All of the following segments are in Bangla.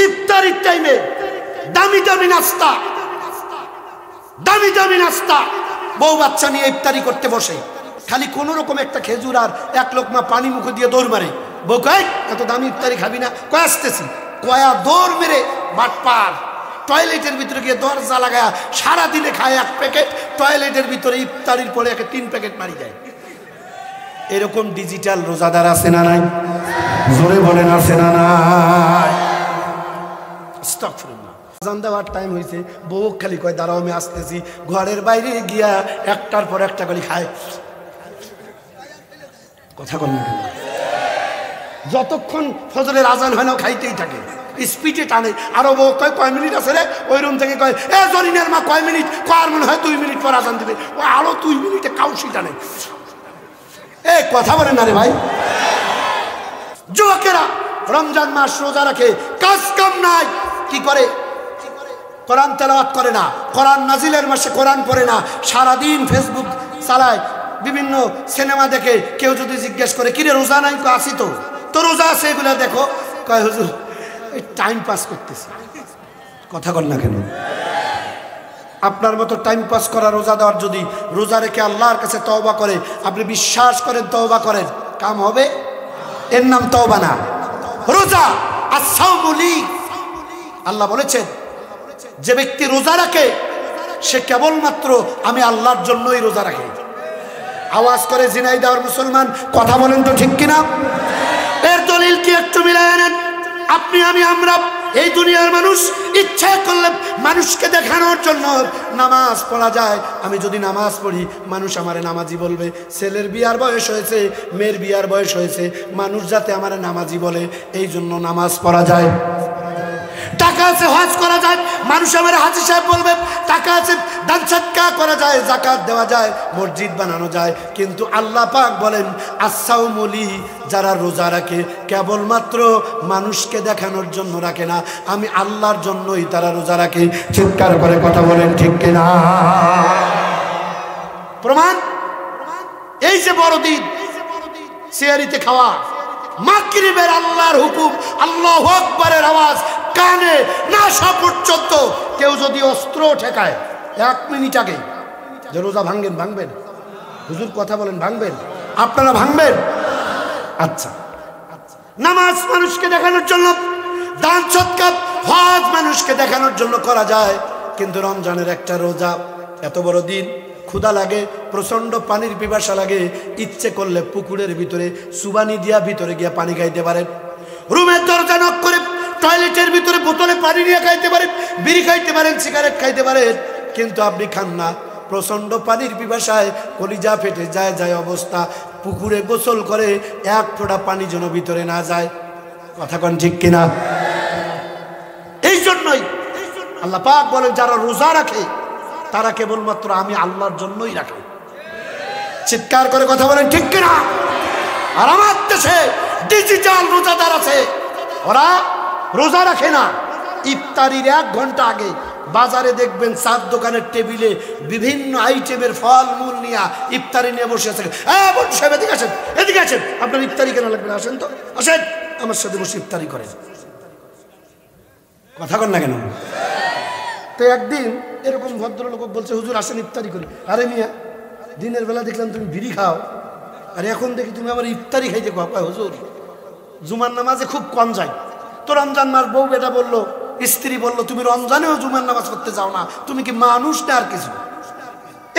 ইফতারির টাইমে দামি দামি নাস্তা, দামি দামি নাস্তা, বউ বাচ্চা নিয়ে ইফতারি করতে বসে, খালি কোনো রকম একটা খেজুর আর এক লোকমা পানি মুখে দিয়ে দৌড় মারে। বউ কয় এত দামি ইফতারি খাবি না? কয় আসতেছি। কয়া দৌড় মেরে বাটপার টয়লেটের ভিতরে গিয়ে দরজা লাগায় সারাদিনে খায় 1 প্যাকেট, টয়লেটের ভিতরে ইফতারির পরে 3 প্যাকেট মারি যায়। এরকম ডিজিটাল রোজাদার আছে না নাই? জোরে বলেন আছে না নাই? আস্তাগফিরুল্লাহ। আযান দেওয়ার টাইম হয়েছে, বউ খালি কয় দাঁড়াও আমি আসতেছি। ঘরের বাইরে গিয়া একটার পর একটা করে খায়। কথা বল না, যতক্ষণ ফজরের আজান হয় না খাইতেই থাকে, স্পিডে টানে। আরো বউ কয় কয় মিনিট আছে রে? ওই রুম থেকে কয় এ জরিনের মা কয় মিনিট? কয় আর মনে হয় 2 মিনিট পর আজান দিবে। ও আরো 2 মিনিটে কাউসি টানে। এ কথা বলেন না রে ভাই। যুবকেরা রমজান মাস রোজা রাখে, কাজ কাম নাই, কি করে? কোরআন তেলাওয়াত করে না, কোরআন নাজিলের মাসে কোরআন পড়ে না, সারাদিন ফেসবুক চালায়, বিভিন্ন সিনেমা দেখে। কেউ যদি জিজ্ঞেস করে কিরে রোজা নাই? আসি তো, তো রোজা আছে, এগুলো দেখো। কয় হুজুর টাইম পাস করতেছি। কথা বল না কেন? আপনার মতো টাইম পাস করা রোজা দেওয়ার, যদি রোজা রেখে আল্লাহর কাছে তওবা করে, আপনি বিশ্বাস করেন তওবা করেন, কাম হবে? এর নাম তওবা না, রোজা। আস-সাওমু লি, আল্লাহ বলেছেন যে ব্যক্তি রোজা রাখে সে কেবলমাত্র আমি আল্লাহর জন্যই রোজা রাখে। আওয়াজ করে ঝিনাইদহের মুসলমান, কথা বলেন তো ঠিক কিনা? এর দলিল কি একটু মিলায় নেন। আপনি আমি আমরা এই দুনিয়ার মানুষ ইচ্ছা করলে মানুষকে দেখানোর জন্য নামাজ পড়া যায়। আমি যদি নামাজ পড়ি, মানুষ আমারে নামাজি বলবে। ছেলের বিয়ার বয়স হয়েছে, মেয়ের বিয়ার বয়স হয়েছে, মানুষ যাতে আমারে নামাজি বলে, এই জন্য নামাজ পড়া যায়। টাকা আছে হজ করা যায়, মানুষ আমার হাজী সাহেব বলবে। টাকা আছে দান সদকা করা যায়, যাকাত দেওয়া যায়, মসজিদ বানানো যায়। কিন্তু আল্লাহ পাক বলেন আস-সাওমু লি, যারা রোজা রাখে কেবলমাত্র মানুষকে দেখানোর জন্য রাখে না, আমি আল্লাহর জন্যই তারা রোজা রাখে। চিৎকার করে কথা বলেন ঠিক কিনা? প্রমাণ এই যে বড়দিন, সিয়ারিতে খাওয়া, মাগরিবের আল্লাহর হুকুম, আল্লাহু আকবারের আওয়াজ কানে না আসা পর্যন্ত কেউ যদি অস্ত্র ঠেকায় 1 মিনিট আগে, যে রোজা ভাঙবেন, ভাঙবেন? হুজুর কথা বলেন, ভাঙবেন? আপনারা ভাঙবেন? আচ্ছা, নামাজ মানুষকে দেখানোর জন্য, দান সদকা হজ মানুষকে দেখানোর জন্য করা যায়। কিন্তু রমজানের একটা রোজা, এত বড় দিন, ক্ষুধা লাগে, প্রচন্ড পানির পিপাসা লাগে, ইচ্ছে করলে পুকুরের ভিতরে সুবানি দিয়া ভিতরে গিয়া পানি খাইতে পারেন, রুমের দরজা নক করে টয়লেটের ভিতরে বোতলে পানি নিয়ে খাইতে পারেন, বিড়ি খাইতে পারেন, সিগারেট খাইতে পারেন, কিন্তু আপনি খান না। প্রচন্ড পানির পিপাসায় কলিজা ফেটে যায় যায় অবস্থা, পুকুরে গোসল করে 1 ফোঁটা পানি যেন ভিতরে না যায়। কথা কোন ঠিক কিনা? এই জন্যই আল্লাহ পাক বলেন যারা রোজা রাখে তারা কেবলমাত্র আমি আল্লাহর জন্যই রাখে। চিৎকার করে কথা বলেন ঠিক কিনা? আর আমার দেশে ডিজিটাল রোজাদার আছে, ওরা রোজা রাখে না, ইফতারির 1 ঘন্টা আগে বাজারে দেখবেন চার দোকানের টেবিলে বিভিন্ন আইটেমের ফল মূল নিয়ে ইফতারি নিয়ে বসে আছে। হ্যাঁ বন্ধু সাহেব এদিকে আসেন, এদিকে আসেন, আপনার ইফতারি কেন লাগবে না? আসেন তো, আসেন আমার সাথে বসে ইফতারি করেন। কথা কন না কেন? তো একদিন এরকম ভদ্রলোক বলছে হুজুর আসেন ইফতারি করি। আরে মিয়া, দিনের বেলা দেখলাম তুমি বিড়ি খাও, আর এখন দেখি তুমি আবার ইফতারি খাইতে কয় হুজুর জুমার নামাজে খুব কম যাই। তো রমজান মাস বউ বেটা বললো, স্ত্রী বললো তুমি রমজানেও জুমার নামাজ করতে যাও না, তুমি কি মানুষ না আর কিছু?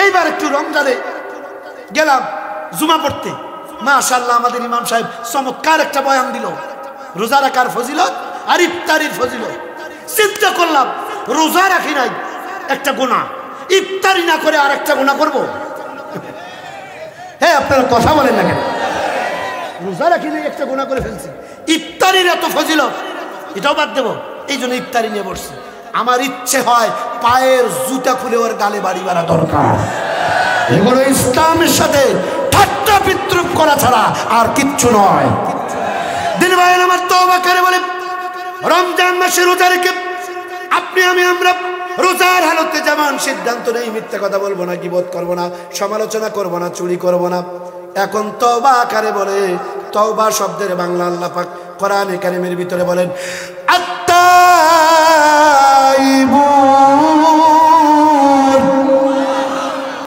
এইবার একটু রমজানে গেলাম জুমা পড়তে, মাশাআল্লাহ আমাদের ইমাম সাহেব চমৎকার একটা বয়ান দিল, রোজা রাখার ফজিলত আর ইফতারির ফজিলত। চিন্তা করলাম রোজা রাখি নাই একটা গুনাহ, ইফতারি না করে আর একটা গুনাহ করবো? হ্যাঁ আপনারা কথা বলেন না কেন? রোজা রাখি নাই একটা গুনাহ করে ফেলছি, ইফতারির এত ফজিলত, এটাও বাদ দেবো, এই জন্য ইফতারি নিয়ে বসছি। আমার ইচ্ছে হয় পায়ের জুতা খুলে ওর গালে বাড়ি মারা দরকার। এগুলো ইসলামের সাথে ঠাট্টা বিদ্রুপ করা ছাড়া আর কিচ্ছু নয়। দিন ভাই আমার তওবা করে বলে রমজান মাসে রোজা রেখে আপনি আমি আমরা রোজার হালতে যেমন সিদ্ধান্ত নেই মিথ্যা কথা বলবো না, গীবত করবো না, সমালোচনা করবো না, চুরি করবো না। এখন তওবা আকারে বলে, তওবা শব্দের বাংলা আল্লাহ পাক কোরআনে কারীমের ভিতরে বলেন